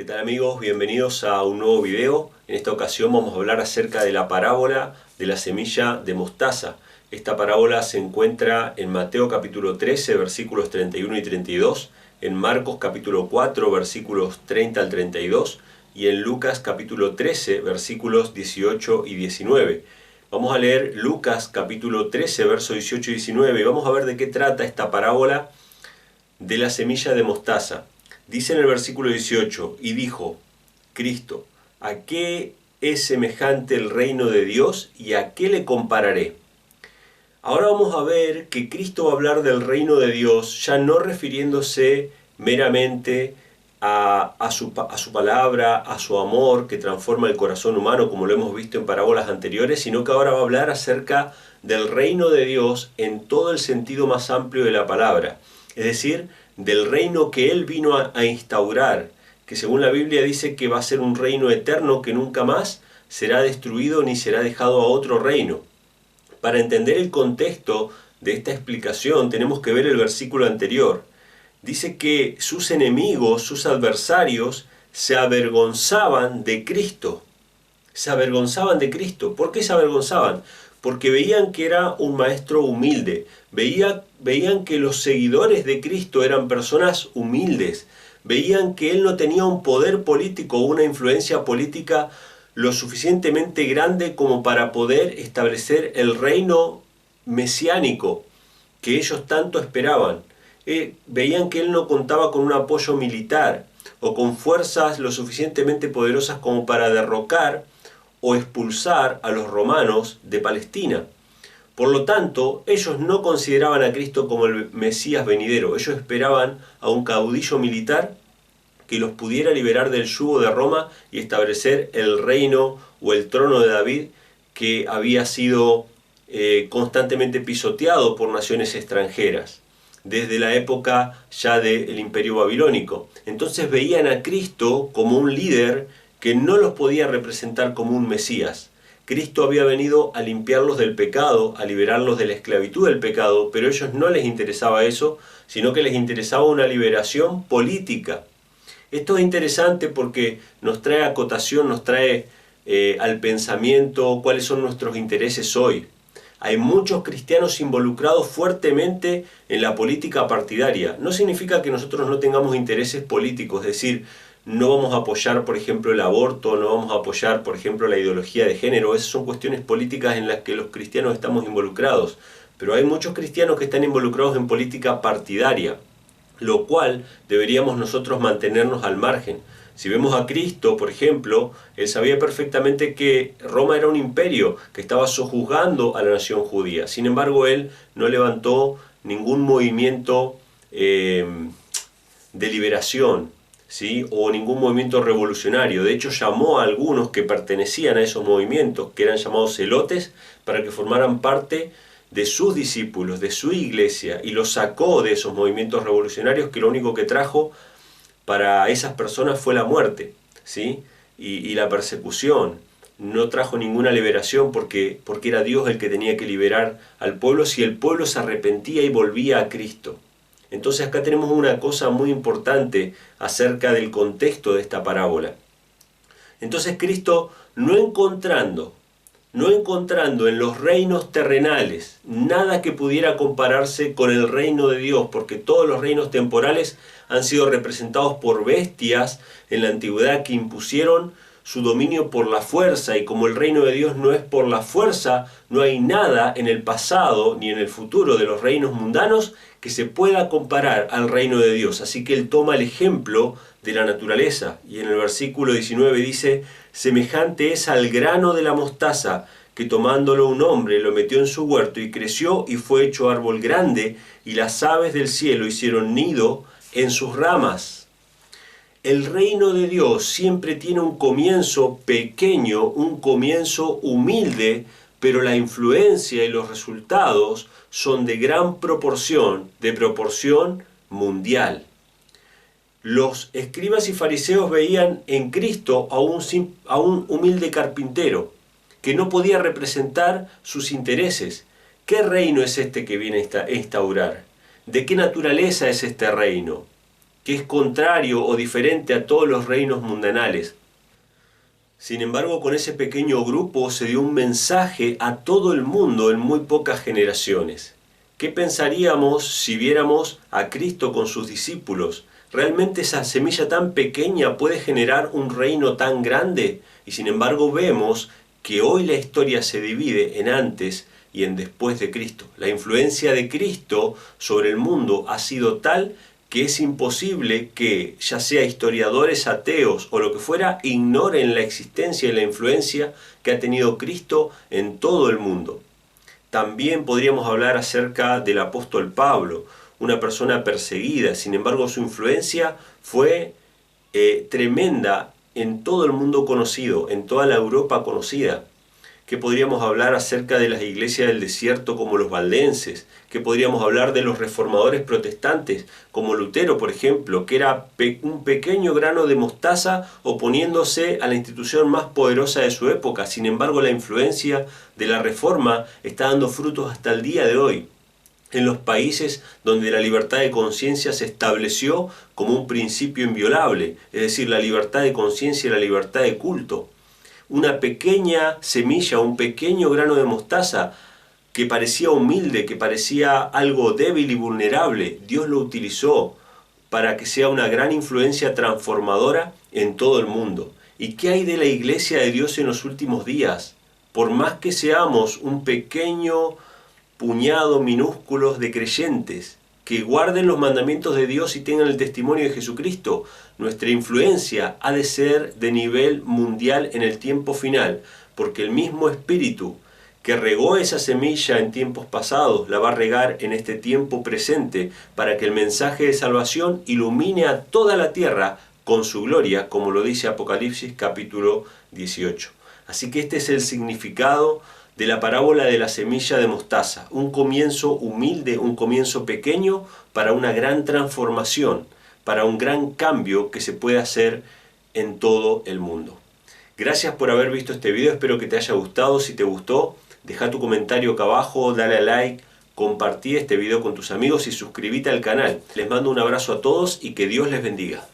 tal amigos? Bienvenidos a un nuevo video. En esta ocasión vamos a hablar acerca de la parábola de la semilla de mostaza. Esta parábola se encuentra en Mateo capítulo 13 versículos 31 y 32, en Marcos capítulo 4 versículos 30 al 32 y en Lucas capítulo 13 versículos 18 y 19. Vamos a leer Lucas capítulo 13 versos 18 y 19 y vamos a ver de qué trata esta parábola de la semilla de mostaza. Dice en el versículo 18, y dijo Cristo, ¿a qué es semejante el reino de Dios y a qué le compararé? Ahora vamos a ver que Cristo va a hablar del reino de Dios, ya no refiriéndose meramente a su palabra, a su amor que transforma el corazón humano, como lo hemos visto en parábolas anteriores, sino que ahora va a hablar acerca del reino de Dios en todo el sentido más amplio de la palabra, es decir, del reino que Él vino a instaurar, que según la Biblia dice que va a ser un reino eterno que nunca más será destruido ni será dejado a otro reino. Para entender el contexto de esta explicación tenemos que ver el versículo anterior. Dice que sus enemigos, sus adversarios, se avergonzaban de Cristo. Se avergonzaban de Cristo. ¿Por qué se avergonzaban? Porque veían que era un maestro humilde, veían que los seguidores de Cristo eran personas humildes, veían que Él no tenía un poder político o una influencia política lo suficientemente grande como para poder establecer el reino mesiánico que ellos tanto esperaban. Veían que Él no contaba con un apoyo militar o con fuerzas lo suficientemente poderosas como para derrocar o expulsar a los romanos de Palestina. Por lo tanto, ellos no consideraban a Cristo como el Mesías venidero. Ellos esperaban a un caudillo militar que los pudiera liberar del yugo de Roma y establecer el reino o el trono de David que había sido constantemente pisoteado por naciones extranjeras desde la época ya del Imperio Babilónico. Entonces veían a Cristo como un líder que no los podía representar como un Mesías. Cristo había venido a limpiarlos del pecado, a liberarlos de la esclavitud del pecado, pero a ellos no les interesaba eso, sino que les interesaba una liberación política. Esto es interesante porque nos trae acotación, nos trae al pensamiento cuáles son nuestros intereses hoy. Hay muchos cristianos involucrados fuertemente en la política partidaria. No significa que nosotros no tengamos intereses políticos, es decir, no vamos a apoyar, por ejemplo, el aborto, no vamos a apoyar, por ejemplo, la ideología de género. Esas son cuestiones políticas en las que los cristianos estamos involucrados. Pero hay muchos cristianos que están involucrados en política partidaria, lo cual deberíamos nosotros mantenernos al margen. Si vemos a Cristo, por ejemplo, Él sabía perfectamente que Roma era un imperio que estaba sojuzgando a la nación judía. Sin embargo, Él no levantó ningún movimiento de liberación, ¿sí? O ningún movimiento revolucionario. De hecho, llamó a algunos que pertenecían a esos movimientos, que eran llamados celotes, para que formaran parte de sus discípulos, de su iglesia, y los sacó de esos movimientos revolucionarios que lo único que trajo para esas personas fue la muerte, ¿sí? y la persecución. No trajo ninguna liberación porque era Dios el que tenía que liberar al pueblo si el pueblo se arrepentía y volvía a Cristo. Entonces acá tenemos una cosa muy importante acerca del contexto de esta parábola. Entonces Cristo, no encontrando en los reinos terrenales nada que pudiera compararse con el reino de Dios, porque todos los reinos temporales han sido representados por bestias en la antigüedad que impusieron su dominio por la fuerza, y como el reino de Dios no es por la fuerza, no hay nada en el pasado ni en el futuro de los reinos mundanos que se pueda comparar al reino de Dios. Así que Él toma el ejemplo de la naturaleza, y en el versículo 19 dice: semejante es al grano de la mostaza, que tomándolo un hombre lo metió en su huerto y creció y fue hecho árbol grande, y las aves del cielo hicieron nido en sus ramas. El reino de Dios siempre tiene un comienzo pequeño, un comienzo humilde, pero la influencia y los resultados son de gran proporción, de proporción mundial. Los escribas y fariseos veían en Cristo a un humilde carpintero que no podía representar sus intereses. ¿Qué reino es este que viene a instaurar? ¿De qué naturaleza es este reino? que es contrario o diferente a todos los reinos mundanales. Sin embargo, con ese pequeño grupo se dio un mensaje a todo el mundo en muy pocas generaciones. ¿Qué pensaríamos si viéramos a Cristo con sus discípulos? ¿Realmente esa semilla tan pequeña puede generar un reino tan grande? Y sin embargo vemos que hoy la historia se divide en antes y en después de Cristo. La influencia de Cristo sobre el mundo ha sido tal que es imposible que, ya sea historiadores ateos o lo que fuera, ignoren la existencia y la influencia que ha tenido Cristo en todo el mundo. También podríamos hablar acerca del apóstol Pablo, una persona perseguida, sin embargo su influencia fue tremenda en todo el mundo conocido, en toda la Europa conocida. Que podríamos hablar acerca de las iglesias del desierto como los valdenses, que podríamos hablar de los reformadores protestantes como Lutero, por ejemplo, que era un pequeño grano de mostaza oponiéndose a la institución más poderosa de su época. Sin embargo, la influencia de la Reforma está dando frutos hasta el día de hoy, en los países donde la libertad de conciencia se estableció como un principio inviolable, es decir, la libertad de conciencia y la libertad de culto. Una pequeña semilla, un pequeño grano de mostaza que parecía humilde, que parecía algo débil y vulnerable, Dios lo utilizó para que sea una gran influencia transformadora en todo el mundo. ¿Y qué hay de la iglesia de Dios en los últimos días? Por más que seamos un pequeño puñado minúsculos de creyentes que guarden los mandamientos de Dios y tengan el testimonio de Jesucristo, nuestra influencia ha de ser de nivel mundial en el tiempo final, porque el mismo Espíritu que regó esa semilla en tiempos pasados la va a regar en este tiempo presente para que el mensaje de salvación ilumine a toda la tierra con su gloria, como lo dice Apocalipsis capítulo 18. Así que este es el significado de la parábola de la semilla de mostaza, un comienzo humilde, un comienzo pequeño para una gran transformación, para un gran cambio que se puede hacer en todo el mundo. Gracias por haber visto este video, espero que te haya gustado. Si te gustó, deja tu comentario acá abajo, dale a like, compartí este video con tus amigos y suscríbete al canal. Les mando un abrazo a todos y que Dios les bendiga.